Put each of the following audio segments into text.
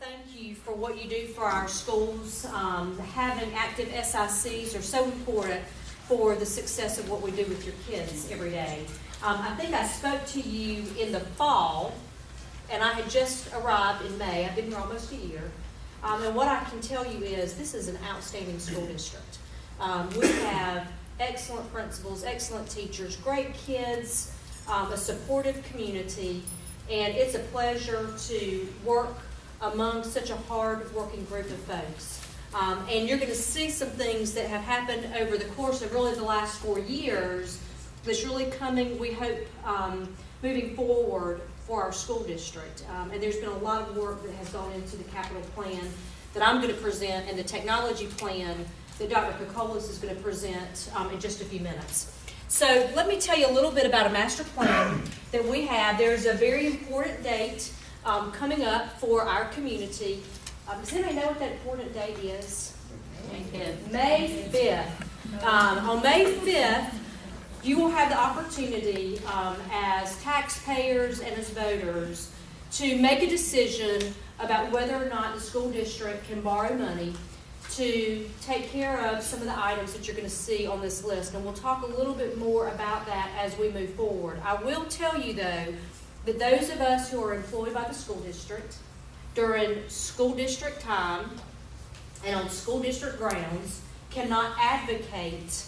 thank you for what you do for our schools. Having active SICs are so important for the success of what we do with your kids every day. I think I spoke to you in the fall, and I had just arrived in May. I've been here almost a year. And what I can tell you is this is an outstanding school district. We have excellent principals, excellent teachers, great kids, a supportive community, and it's a pleasure to work among such a hard-working group of folks. And you're going to see some things that have happened over the course of really the last 4 years that's really coming, we hope, moving forward for our school district. And there's been a lot of work that has gone into the capital plan that I'm going to present and the technology plan that Dr. Kokolas is going to present in just a few minutes. So let me tell you a little bit about a master plan that we have. There's a very important date coming up for our community. Does anybody know what that important date is? May 5th. On May 5th, you will have the opportunity as taxpayers and as voters to make a decision about whether or not the school district can borrow money to take care of some of the items that you're going to see on this list. And we'll talk a little bit more about that as we move forward. I will tell you, though, that those of us who are employed by the school district during school district time and on school district grounds cannot advocate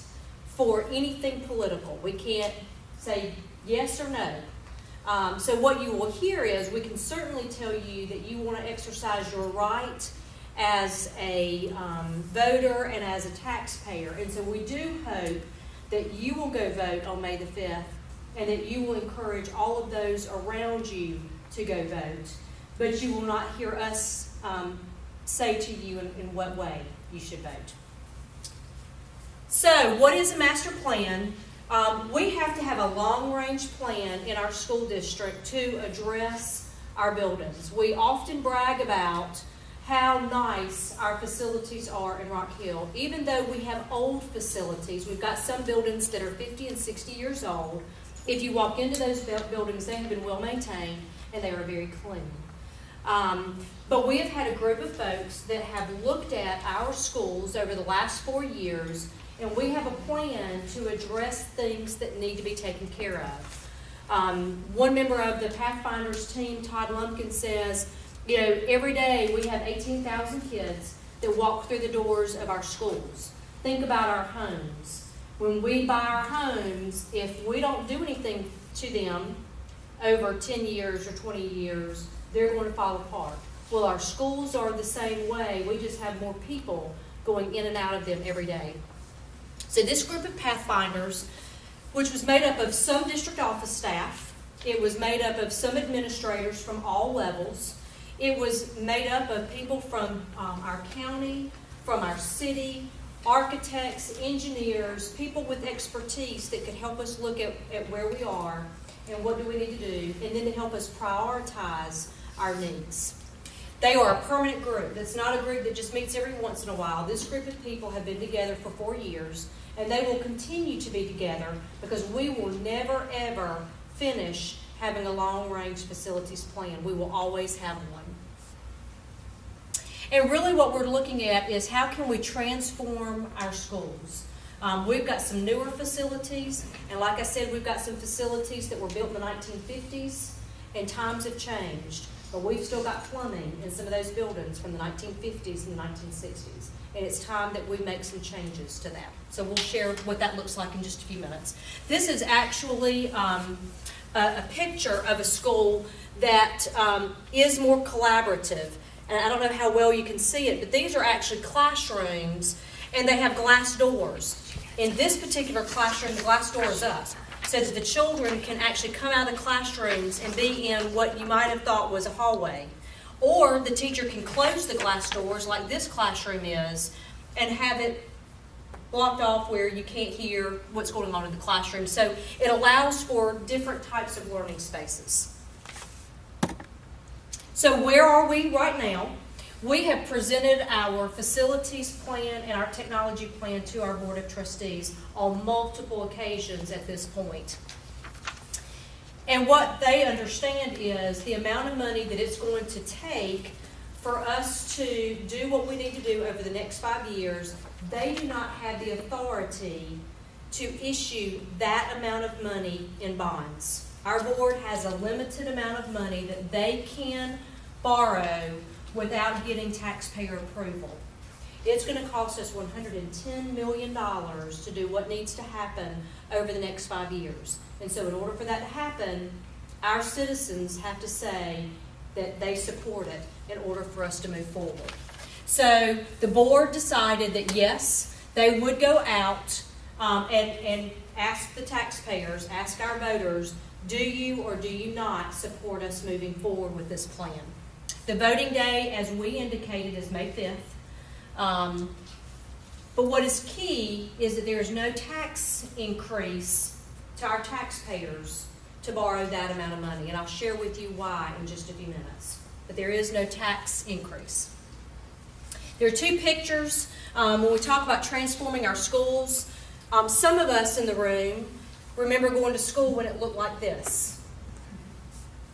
for anything political. We can't say yes or no. So what you will hear is we can certainly tell you that you want to exercise your right as a voter and as a taxpayer. And so we do hope that you will go vote on May the 5th and that you will encourage all of those around you to go vote. But you will not hear us say to you in what way you should vote. So what is a master plan? We have to have a long-range plan in our school district to address our buildings. We often brag about how nice our facilities are in Rock Hill. Even though we have old facilities, we've got some buildings that are 50 and 60 years old. If you walk into those buildings, they have been well maintained and they are very clean. But we have had a group of folks that have looked at our schools over the last 4 years, and we have a plan to address things that need to be taken care of. One member of the Pathfinders team, Todd Lumpkin, says, you know, every day we have 18,000 kids that walk through the doors of our schools. Think about our homes. When we buy our homes, if we don't do anything to them over 10 years or 20 years, they're going to fall apart. Well, our schools are the same way. We just have more people going in and out of them every day. So this group of Pathfinders, which was made up of some district office staff, it was made up of some administrators from all levels, it was made up of people from our county, from our city, architects, engineers, people with expertise that could help us look at where we are and what do we need to do, and then to help us prioritize our needs. They are a permanent group. It's not a group that just meets every once in a while. This group of people have been together for 4 years, and they will continue to be together because we will never, ever finish having a long-range facilities plan. We will always have one. And really what we're looking at is how can we transform our schools. We've got some newer facilities, and like I said, we've got some facilities that were built in the 1950s, and times have changed. But we've still got plumbing in some of those buildings from the 1950s and the 1960s. And it's time that we make some changes to that. So we'll share what that looks like in just a few minutes. This is actually a picture of a school that is more collaborative. And I don't know how well you can see it, but these are actually classrooms, and they have glass doors. In this particular classroom, the glass door is up, so that the children can actually come out of the classrooms and be in what you might have thought was a hallway. Or the teacher can close the glass doors like this classroom is and have it blocked off where you can't hear what's going on in the classroom. So it allows for different types of learning spaces. So where are we right now? We have presented our facilities plan and our technology plan to our Board of Trustees on multiple occasions at this point. And what they understand is the amount of money that it's going to take for us to do what we need to do over the next 5 years, they do not have the authority to issue that amount of money in bonds. Our board has a limited amount of money that they can borrow without getting taxpayer approval. It's going to cost us $110 million to do what needs to happen over the next 5 years. And so in order for that to happen, our citizens have to say that they support it in order for us to move forward. So the board decided that yes, they would go out and ask the taxpayers, ask our voters, do you or do you not support us moving forward with this plan? The voting day, as we indicated, is May 5th. But what is key is that there is no tax increase to our taxpayers to borrow that amount of money. And I'll share with you why in just a few minutes. But there is no tax increase. There are two pictures when we talk about transforming our schools. Some of us in the room remember going to school when it looked like this.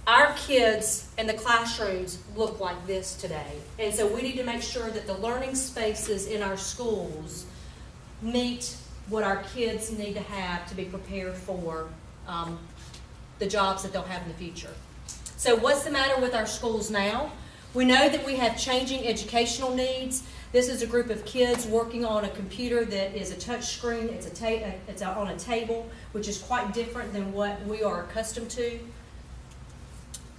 Our kids and the classrooms look like this today. And so we need to make sure that the learning spaces in our schools meet what our kids need to have to be prepared for the jobs that they'll have in the future. So what's the matter with our schools now? We know that we have changing educational needs. This is a group of kids working on a computer that is a touch screen. It's on a table, which is quite different than what we are accustomed to.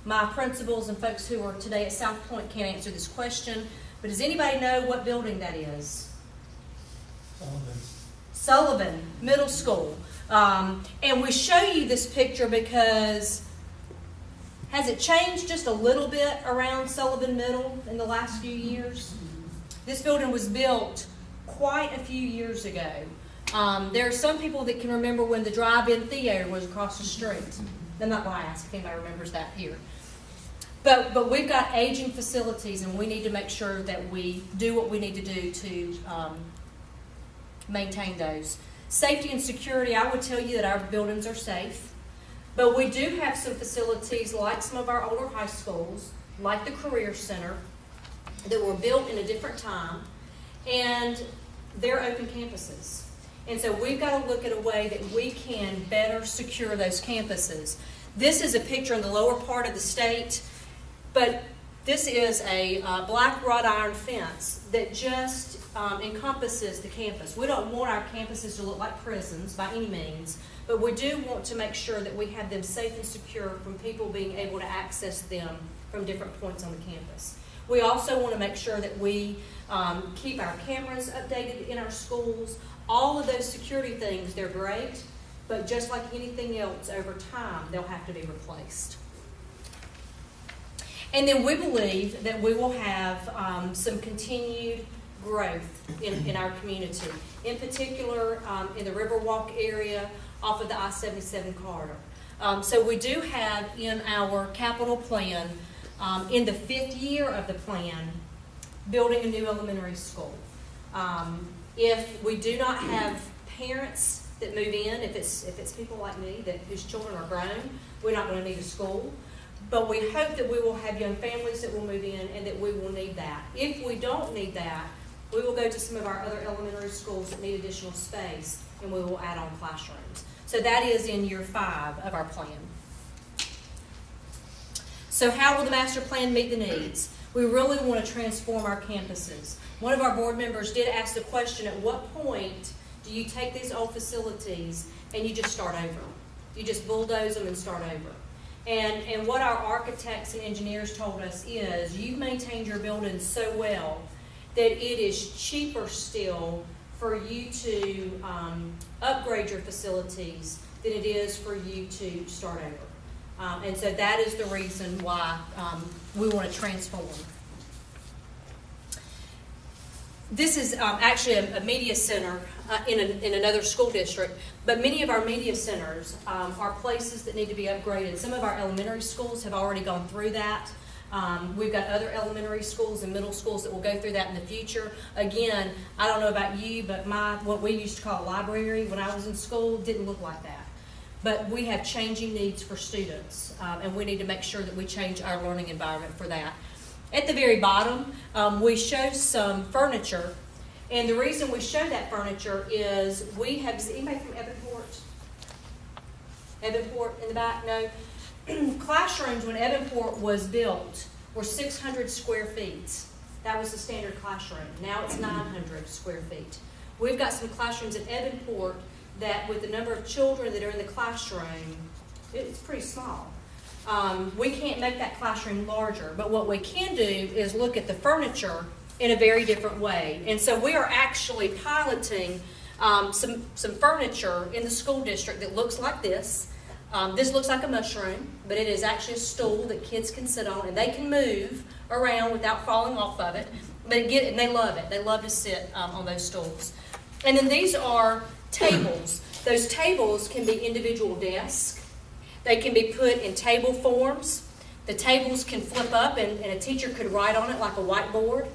My principals and folks who are today at South Point can't answer this question, but does anybody know what building that is? Sullivan Middle School. And we show you this picture because has it changed just a little bit around Sullivan Middle in the last few years? This building was built quite a few years ago. There are some people that can remember when the drive-in theater was across the street. I'm not going to ask if anybody remembers that here. But we've got aging facilities, and we need to make sure that we do what we need to do to maintain those. Safety and security, I would tell you that our buildings are safe. But we do have some facilities like some of our older high schools, like the Career Center, that were built in a different time, and they're open campuses. And so we've got to look at a way that we can better secure those campuses. This is a picture in the lower part of the state, but this is a black wrought iron fence that just encompasses the campus. We don't want our campuses to look like prisons by any means, but we do want to make sure that we have them safe and secure from people being able to access them from different points on the campus. We also want to make sure that we keep our cameras updated in our schools. All of those security things, they're great, but just like anything else, over time, they'll have to be replaced. And then we believe that we will have some continued growth in our community, in particular in the Riverwalk area off of the I-77 corridor. So we do have in our capital plan, in the 5th year of the plan, building a new elementary school. If we do not have parents that move in, if it's people like me whose children are grown, we're not going to need a school. But we hope that we will have young families that will move in and that we will need that. If we don't need that, we will go to some of our other elementary schools that need additional space, and we will add on classrooms. So that is in year 5 of our plan. So how will the master plan meet the needs? We really want to transform our campuses. One of our board members did ask the question, at what point do you take these old facilities and you just start over? You just bulldoze them and start over. And what our architects and engineers told us is, you've maintained your buildings so well that it is cheaper still for you to upgrade your facilities than it is for you to start over. And so that is the reason why we want to transform. This is actually a media center in another school district, but many of our media centers are places that need to be upgraded. Some of our elementary schools have already gone through that. We've got other elementary schools and middle schools that will go through that in the future. Again, I don't know about you, but what we used to call a library when I was in school didn't look like that. But we have changing needs for students, and we need to make sure that we change our learning environment for that. At the very bottom, we show some furniture. And the reason we show that furniture is we have, is anybody from Evanport? Evanport in the back? No. Classrooms, when Evanport was built, were 600 square feet. That was the standard classroom. Now it's 900 square feet. We've got some classrooms at Evanport that, with the number of children that are in the classroom, it's pretty small. We can't make that classroom larger, but what we can do is look at the furniture in a very different way. And so we are actually piloting some furniture in the school district that looks like this. This looks like a mushroom, but it is actually a stool that kids can sit on, and they can move around without falling off of it. But and they love it. They love to sit on those stools. And then these are tables. Those tables can be individual desks. They can be put in table forms. The tables can flip up, and a teacher could write on it like a whiteboard.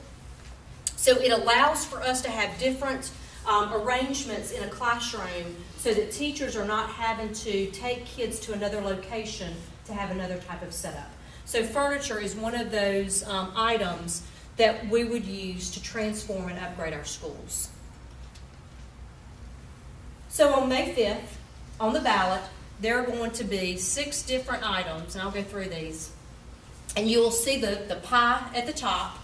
So it allows for us to have different arrangements in a classroom so that teachers are not having to take kids to another location to have another type of setup. So furniture is one of those items that we would use to transform and upgrade our schools. So on May 5th, on the ballot, there are going to be 6 different items, and I'll go through these. And you will see the pie at the top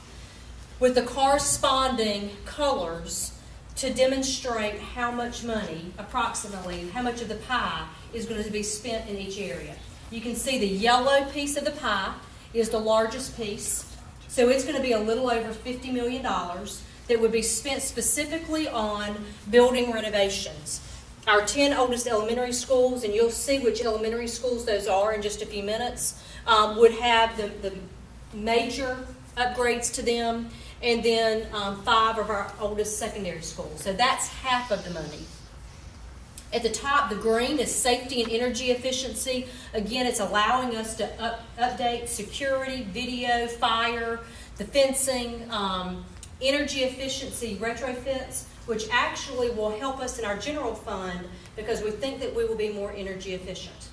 with the corresponding colors to demonstrate how much money, approximately, how much of the pie is going to be spent in each area. You can see the yellow piece of the pie is the largest piece. So it's going to be a little over $50 million that would be spent specifically on building renovations. Our 10 oldest elementary schools, and you'll see which elementary schools those are in just a few minutes, would have the major upgrades to them, and then 5 of our oldest secondary schools. So that's half of the money. At the top, the green is safety and energy efficiency. Again, it's allowing us to update security, video, fire, the fencing, energy efficiency retrofits, which actually will help us in our general fund because we think that we will be more energy efficient.